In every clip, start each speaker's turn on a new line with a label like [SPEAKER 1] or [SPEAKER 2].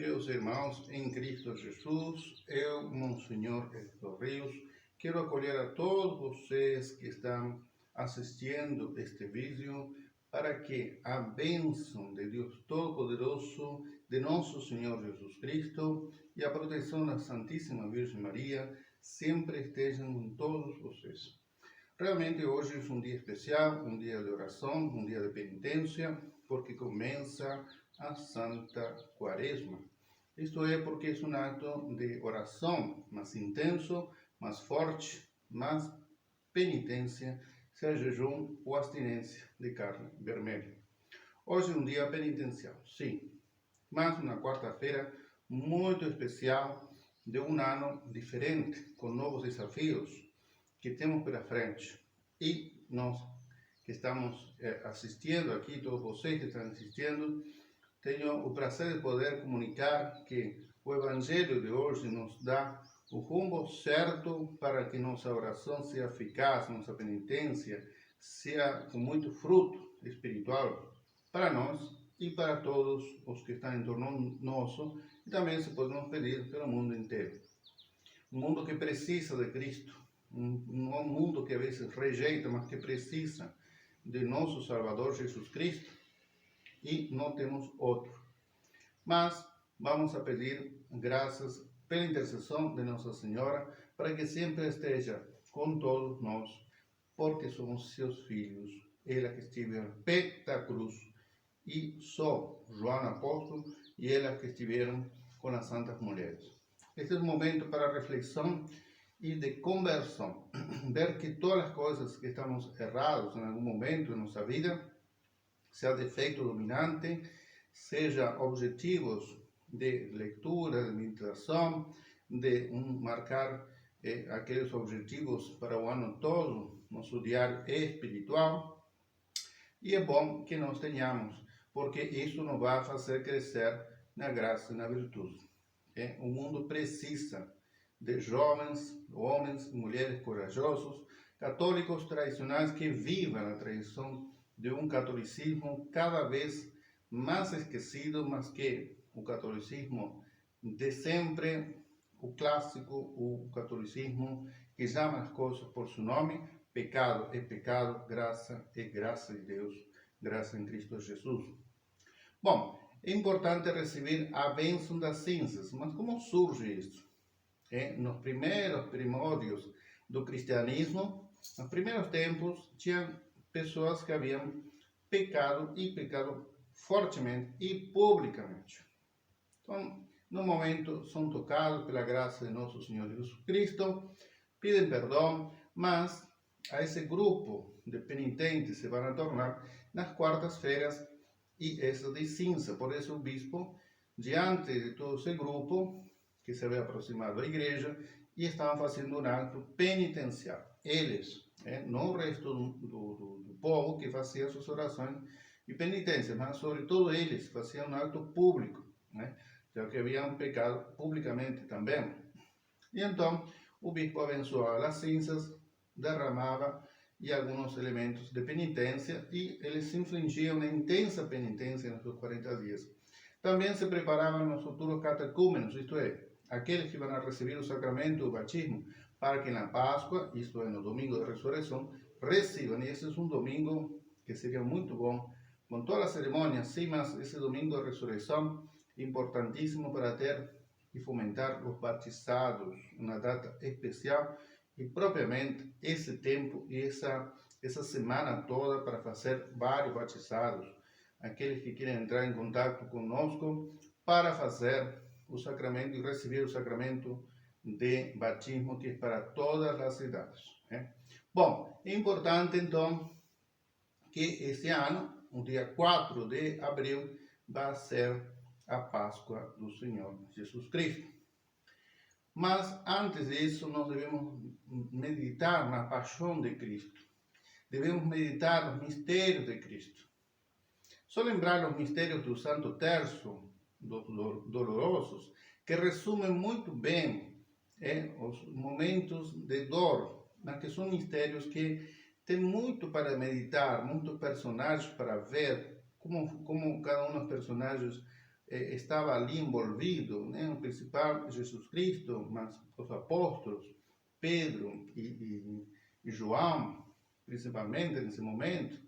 [SPEAKER 1] Queridos irmãos, em Cristo Jesus, eu, Monsenhor Hector Rios, quero acolher a todos vocês que estão assistindo este vídeo para que a bênção de Deus Todo-Poderoso, de nosso Senhor Jesus Cristo e a proteção da Santíssima Virgem Maria sempre estejam com todos vocês. Realmente hoje é um dia especial, um dia de oração, um dia de penitência, porque começa a Santa Quaresma. Isto é porque é um ato de oração mais intenso, mais forte, mais penitência, seja jejum ou abstinência de carne vermelha. Hoje é um dia penitencial, sim, mas uma quarta-feira muito especial de um ano diferente, com novos desafios que temos pela frente. E nós que estamos assistindo aqui, todos vocês que estão assistindo, tenho o prazer de poder comunicar que o Evangelho de hoje nos dá o rumo certo para que nossa oração seja eficaz, nossa penitência seja com muito fruto espiritual para nós e para todos os que estão em torno nosso, e também se podemos pedir pelo mundo inteiro. Um mundo que precisa de Cristo, um mundo que a vezes rejeita, mas que precisa de nosso Salvador Jesus Cristo, e não temos outro. Mas vamos a pedir graças pela intercessão de Nossa Senhora para que sempre esteja com todos nós, porque somos seus filhos, ela que esteve ao pé da cruz, e só João Apóstolo e ela que estiveram com as santas mulheres. Este é um momento para reflexão e de conversão, ver que todas as coisas que estamos errados em algum momento da nossa vida, seja defeito dominante, seja objetivos de leitura, de meditação, de marcar aqueles objetivos para o ano todo, nosso diário espiritual. E é bom que nós tenhamos, porque isso nos vai fazer crescer na graça e na virtude. O mundo precisa de jovens, homens e mulheres corajosos, católicos tradicionais que vivam a tradição de um catolicismo cada vez mais esquecido, mas que o catolicismo de sempre, o clássico, o catolicismo que chama as coisas por seu nome, pecado é pecado, graça é graça de Deus, graça em Cristo Jesus. Bom, é importante receber a bênção das cinzas, mas como surge isso? Nos primeiros primórdios do cristianismo, nos primeiros tempos, tinha pessoas que haviam pecado e pecado fortemente e publicamente. Então, no momento, são tocados pela graça de nosso Senhor Jesus Cristo, pedem perdão, mas a esse grupo de penitentes se vão a tornar nas quartas-feiras e essa de cinza. Por isso, o bispo, diante de todo esse grupo que se havia aproximado da igreja e estavam fazendo um ato penitencial. Eles, não o resto do povo que fazia suas orações e penitências, mas sobretudo eles faziam um ato público, já que haviam pecado publicamente também. E então o bispo abençoava as cinzas, derramava e alguns elementos de penitência, e eles infligiam uma intensa penitência nos seus 40 dias. Também se preparavam os futuros catecúmenos, isto é, aqueles que vão a receber o sacramento do batismo, para que na Páscoa, isto é, no domingo de ressurreição, recebam. E esse é um domingo que seria muito bom, com toda a cerimônia, sim, mas esse domingo de ressurreição é importantíssimo para ter e fomentar os batizados, uma data especial, e propriamente esse tempo e essa semana toda para fazer vários batizados, aqueles que querem entrar em contato conosco para fazer o sacramento e receber o sacramento de batismo, que é para todas as idades. Bom, é importante então que esse ano, o dia 4 de abril, vai ser a Páscoa do Senhor Jesus Cristo. Mas antes disso, nós devemos meditar na paixão de Cristo. Devemos meditar nos mistérios de Cristo. Só lembrar os mistérios do Santo Terço, dolorosos, que resumem muito bem os momentos de dor, mas que são mistérios que tem muito para meditar, muitos personagens para ver, como cada um dos personagens estava ali envolvido, né? O principal Jesus Cristo, mas os apóstolos, Pedro e João, principalmente nesse momento,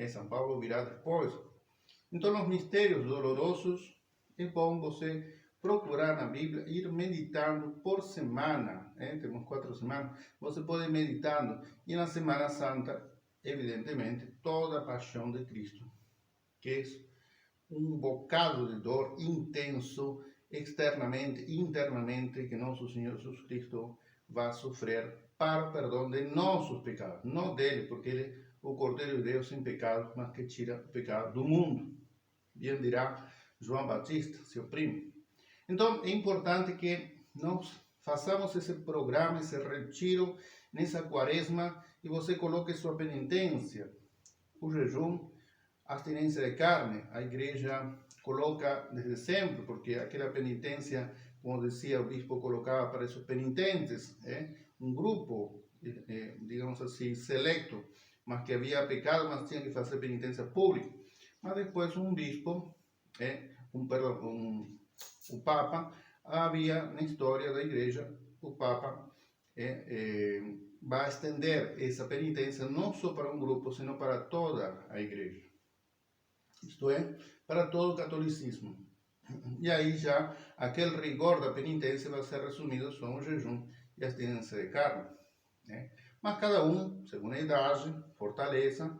[SPEAKER 1] São Paulo virá depois. Então, os mistérios dolorosos, é bom você procurar na Bíblia, ir meditando por semana, temos 4 semanas, você pode ir meditando, e na Semana Santa, evidentemente, toda a paixão de Cristo, que é um bocado de dor intenso, externamente e internamente, que nosso Senhor Jesus Cristo vai sofrer para o perdão de nossos pecados, não dele, porque ele é o Cordeiro de Deus sem pecado, mas que tira o pecado do mundo. Bem dirá João Batista, seu primo. Então, é importante que nós façamos esse programa, esse retiro, nessa quaresma, e você coloque sua penitência, o jejum, a abstinência de carne. A igreja coloca desde sempre, porque aquela penitência, como dizia o bispo, colocava para esses penitentes, um grupo, digamos assim, selecto, mas que havia pecado, mas tinha que fazer penitência pública. Mas depois um bispo, o Papa, havia na história da igreja, o Papa vai estender essa penitência não só para um grupo, senão para toda a igreja. Isto é, para todo o catolicismo. E aí já aquele rigor da penitência vai ser resumido só no jejum e a abstinência de carne. Mas cada um, segundo a idade, fortaleza,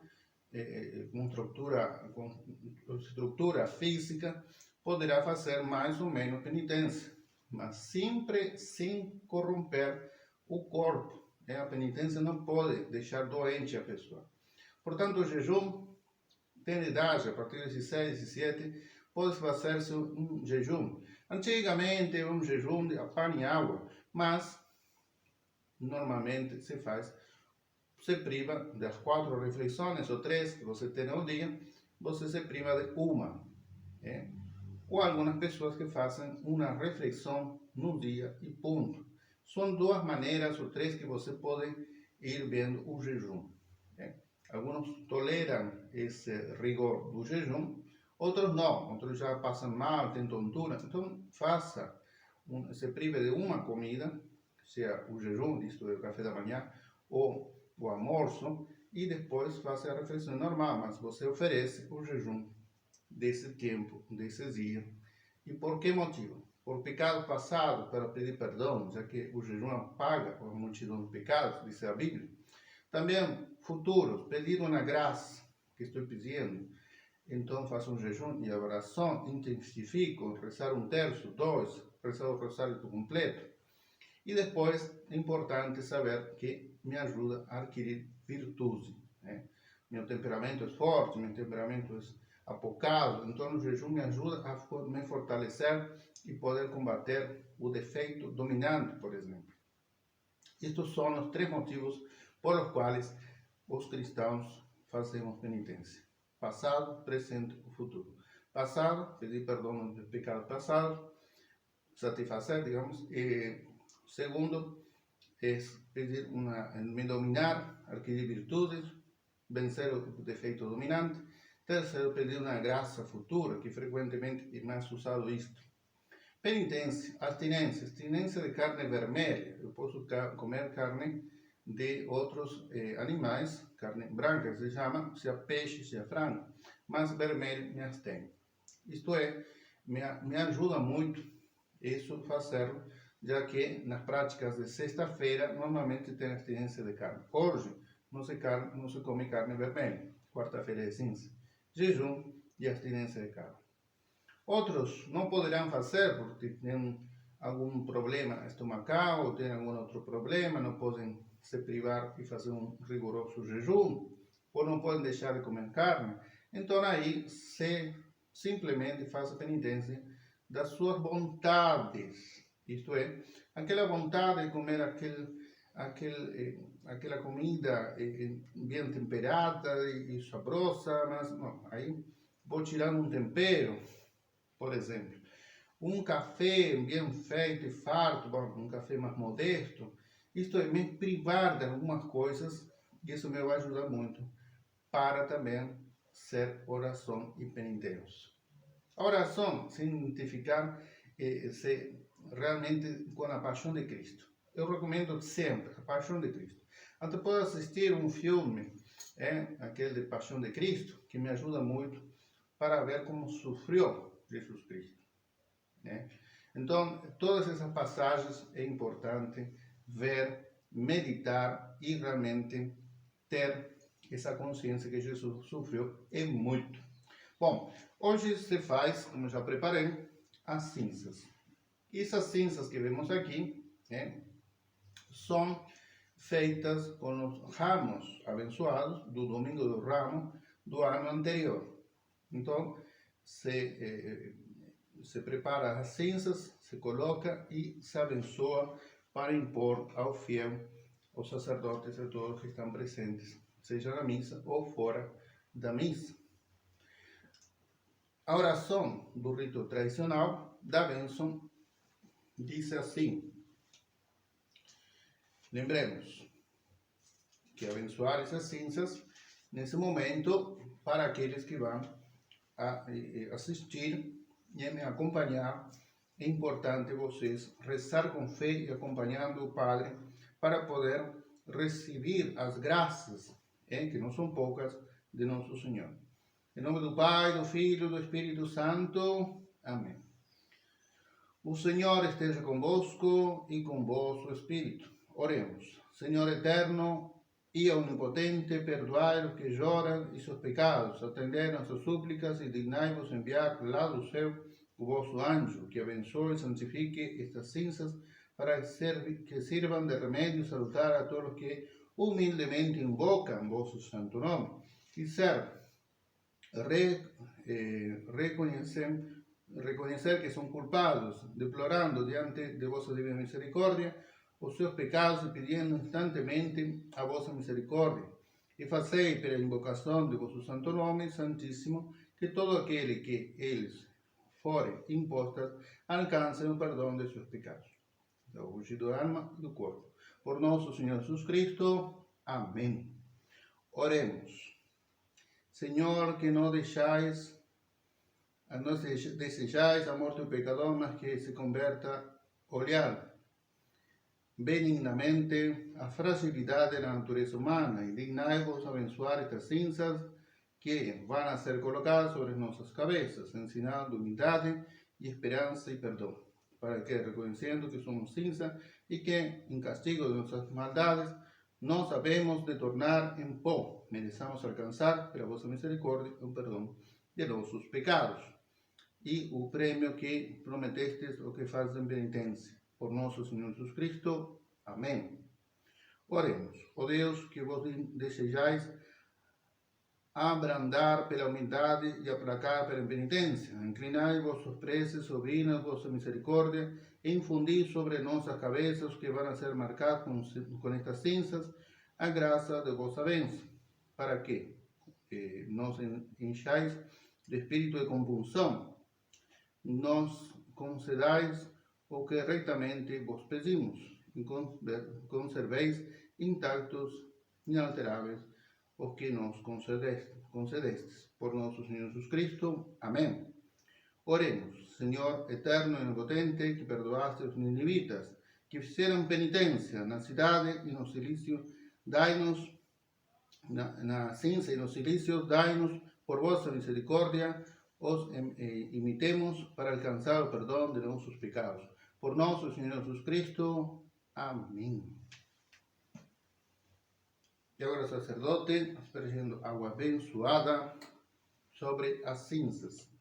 [SPEAKER 1] com estrutura física, poderá fazer mais ou menos penitência, mas sempre sem corromper o corpo. A penitência não pode deixar doente a pessoa. Portanto, o jejum tem idade, a partir de 16, 17, pode fazer-se um jejum. Antigamente, um jejum de pão e água, mas normalmente se priva das 4 refeições ou 3 que você tem ao dia, você se priva de uma. Ou algumas pessoas que fazem uma refeição no dia e ponto. São 2 maneiras ou 3 que você pode ir vendo o jejum. Alguns toleram esse rigor do jejum, outros não, outros já passam mal, têm tontura. Então, se prive de uma comida, seja o jejum, isto é o café da manhã, ou o almoço, e depois faça a refeição normal, mas você oferece o jejum desse tempo, desses dias. E por que motivo? Por pecado passado, para pedir perdão, já que o jejum apaga a multidão de pecados, diz a Bíblia. Também futuros, pedir uma graça que estou pedindo. Então faço um jejum e oração, intensifico, rezar 1/3, 2, rezar o rosário completo. E depois é importante saber que me ajuda a adquirir virtude. Meu temperamento é forte, meu temperamento é apocado, então o jejum me ajuda a me fortalecer e poder combater o defeito dominante, por exemplo. Estes são os 3 motivos por os quais os cristãos fazemos penitência: passado, presente e futuro. Passado, pedir perdão dos pecados passados, satisfazer, digamos. E segundo, é pedir me dominar, adquirir virtudes, vencer o defeito dominante. Terceiro, pedir uma graça futura, que frequentemente é mais usado isto. Penitência, abstinência de carne vermelha. Eu posso comer carne de outros animais, carne branca se chama, seja peixe, seja frango, mas vermelho me abstenho. Isto é, me ajuda muito isso fazer, já que nas práticas de sexta-feira normalmente tem abstinência de carne. Hoje não se come carne vermelha, quarta-feira é cinza. Jejum e abstinência de carne. Outros não poderão fazer porque têm algum problema estomacal ou têm algum outro problema, não podem se privar e fazer um rigoroso jejum, ou não podem deixar de comer carne. Então aí simplesmente faz a penitência das suas vontades. Isto é, aquela vontade de comer aquela comida bem temperada e saborosa, mas não, aí vou tirar um tempero, por exemplo. Um café bem feito e farto, um café mais modesto, isto é, me privar de algumas coisas, e isso me vai ajudar muito para também ser oração e penitência. A oração se realmente com a paixão de Cristo. Eu recomendo sempre a paixão de Cristo. Até posso assistir um filme, aquele de Paixão de Cristo, que me ajuda muito para ver como sofreu Jesus Cristo. Então, todas essas passagens é importante ver, meditar e realmente ter essa consciência que Jesus sofreu é muito. Bom, hoje se faz, como já preparei, as cinzas. E essas cinzas que vemos aqui são feitas com os ramos abençoados do Domingo do Ramo do ano anterior. Então, se prepara as cinzas, se coloca e se abençoa para impor ao fiel, aos sacerdotes e a todos que estão presentes, seja na missa ou fora da missa. A oração do rito tradicional da bênção diz assim: lembremos que abençoar essas cinzas nesse momento para aqueles que vão assistir e me acompanhar. É importante vocês rezar com fé e acompanhando o Padre para poder receber as graças, que não são poucas, de Nosso Senhor. Em nome do Pai, do Filho e do Espírito Santo. Amém. O Senhor esteja convosco e com vosso Espírito. Oremos. Senhor eterno e onipotente, perdoai os que choram e seus pecados, atendei nossas súplicas e dignai-vos enviar lá do céu o vosso anjo, que abençoe e santifique estas cinzas para que sirvam de remédio salutar a todos que humildemente invocam vosso santo nome e reconhecer que são culpados, deplorando diante de vossa divina misericórdia os seus pecados e pedindo instantemente a vossa misericórdia. E fazei, pela invocação de vosso santo nome santíssimo, que todo aquele que eles forem impostas alcancem o perdão de seus pecados. Da saúde da alma e do corpo. Por nosso Senhor Jesus Cristo. Amém. Oremos. Senhor, que não desejais a morte do pecador, mas que se converta, olhar benignamente a fragilidade da natureza humana e dignai-vos abençoar estas cinzas que vão ser colocadas sobre nossas cabeças, ensinando humildade e esperança e perdão, para que, reconhecendo que somos cinza e que, em castigo de nossas maldades, não sabemos de tornar em pó, mereçamos alcançar, pela vossa misericórdia, o perdão de nossos pecados e o prêmio que prometestes ou que fazem penitência. Por nosso Senhor Jesus Cristo. Amém. Oremos. Ó Deus, que vos desejais abrandar pela humildade e aplacar pela penitência, inclinai vossos preces, sobrinas, vossa misericórdia, e infundi sobre nossas cabeças, que vão ser marcados com estas cinzas, a graça de vossa bênção, para que nos enchais de espírito de compulsão, nos concedais o que retamente vos pedimos, e conserveis intactos, inalteráveis, os que nos concedestes. Por nosso Senhor Jesus Cristo. Amém. Oremos. Senhor eterno e onipotente, que perdoaste os ninivitas, que fizeram penitência na cidade e no silício, dai-nos, na cinza e no silício, dai-nos, por vossa misericórdia, os imitemos para alcançar o perdão de nossos pecados. Por nosso Senhor Jesus Cristo. Amém. E agora o sacerdote aspergindo água abençoada sobre as cinzas.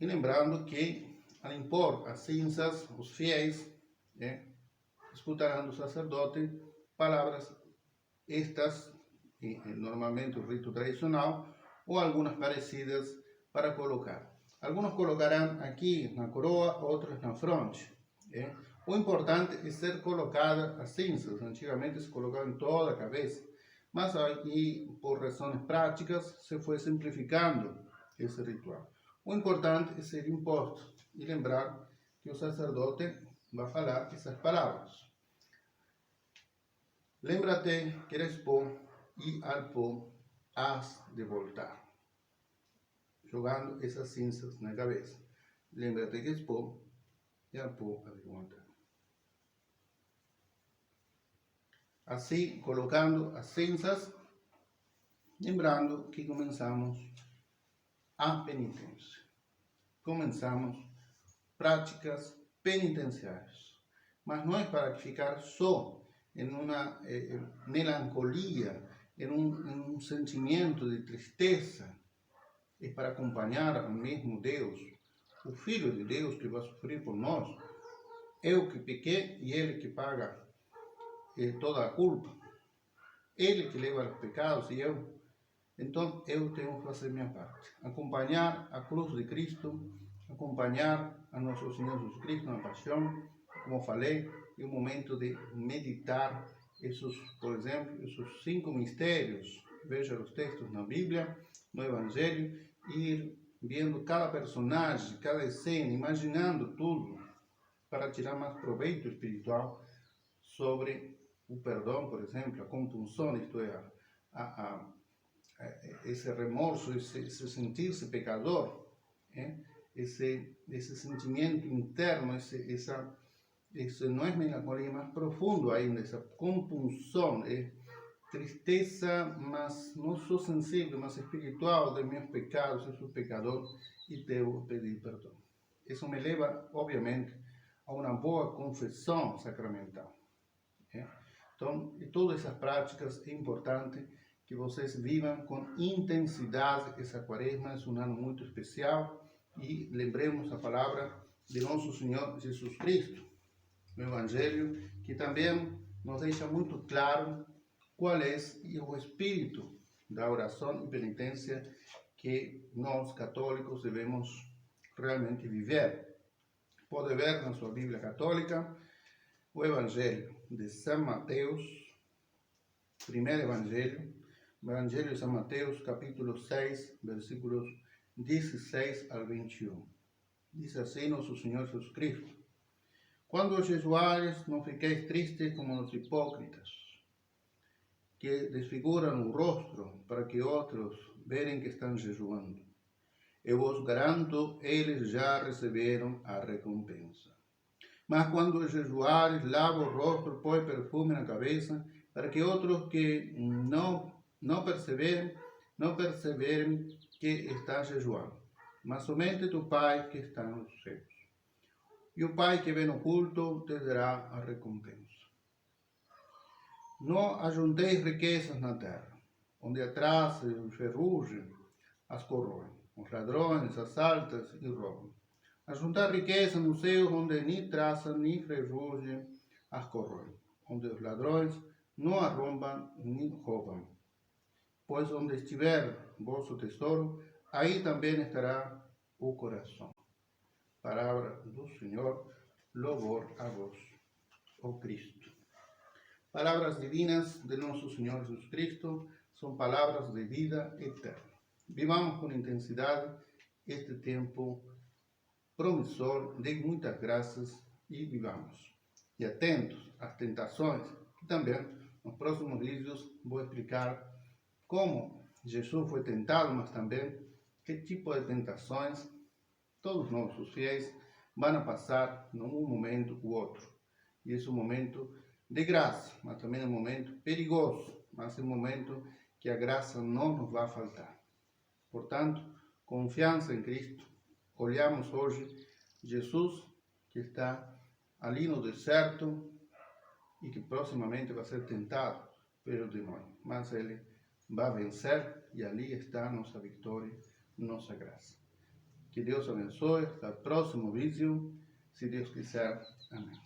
[SPEAKER 1] E lembrando que, ao impor as cinzas, os fiéis escutarão do sacerdote palavras estas, normalmente o rito tradicional, ou algumas parecidas para colocar. Alguns colocarão aqui na coroa, outros na fronte. O importante é ser colocada as cinzas. Antigamente se colocavam em toda a cabeça, mas aqui, por razões práticas, se foi simplificando esse ritual. O importante é ser imposto e lembrar que o sacerdote vai falar essas palavras. Lembra-te que eres pó e al pó has de voltar. Jogando essas cinzas na cabeça. Lembra-te que és pó, e a pó há de voltar. Assim, colocando as cinzas, lembrando que começamos a penitência. Começamos práticas penitenciais. Mas não é para ficar só em uma melancolia, em um sentimento de tristeza. É para acompanhar o mesmo Deus, o Filho de Deus que vai sofrer por nós. Eu que pequei e Ele que paga toda a culpa. Ele que leva os pecados e eu. Então eu tenho que fazer minha parte. Acompanhar a cruz de Cristo, acompanhar a nosso Senhor Jesus Cristo na paixão, como falei, é o momento de meditar esses, por exemplo, esses 5 mistérios. Veja os textos na Bíblia, no Evangelho, e ir vendo cada personagem, cada cena, imaginando tudo, para tirar mais proveito espiritual sobre o perdão, por exemplo, a compunção, isto é, esse remorso, esse sentir-se pecador, esse sentimento interno, esse não é melancolia, mais profundo ainda, essa compunção, tristeza, mas não só sensível, mas espiritual de meus pecados, eu sou pecador e devo pedir perdão. Isso me leva, obviamente, a uma boa confissão sacramental. Então, todas essas práticas é importante que vocês vivam com intensidade essa quaresma, é um ano muito especial, e lembremos a palavra de nosso Senhor Jesus Cristo, no Evangelho, que também nos deixa muito claro qual é o espírito da oração e penitência que nós, católicos, devemos realmente viver. Pode ver na sua Bíblia católica o Evangelho de São Mateus, primeiro Evangelho de São Mateus, capítulo 6, versículos 16 ao 21. Diz assim nosso Senhor Jesus Cristo: Quando jejuares, não fiqueis tristes como os hipócritas, que desfiguram o rosto para que outros verem que estão jejuando. Eu vos garanto, eles já receberam a recompensa. Mas quando jejuares, lava o rosto, põe perfume na cabeça, para que outros que não perceberem que está jejuando. Mas somente tu Pai que está nos céus. E o Pai que vem no oculto te dará a recompensa. Não ajunteis riquezas na terra, onde a traça e o ferrugem as corroem. Os ladrões assaltam e roubam. Ajuntar riqueza no céu, onde nem traça nem ferrugem as corroem, onde os ladrões não arrombam nem roubam. Pois onde estiver vosso tesouro, aí também estará o coração. Palavra do Senhor, louvor a vós, ó Cristo. Palavras divinas de nosso Senhor Jesus Cristo são palavras de vida eterna. Vivamos com intensidade este tempo promissor de muitas graças e vivamos. E atentos às tentações, que também nos próximos vídeos vou explicar como Jesus foi tentado, mas também que tipo de tentações todos nós, os fiéis, vão passar num momento ou outro. E esse é um momento de graça, mas também é um momento perigoso, mas é um momento que a graça não nos vai faltar. Portanto, confiança em Cristo. Olhamos hoje Jesus, que está ali no deserto e que proximamente vai ser tentado pelo demônio. Mas ele vai vencer e ali está nossa vitória, nossa graça. Que Deus abençoe. Até o próximo vídeo, se Deus quiser. Amém.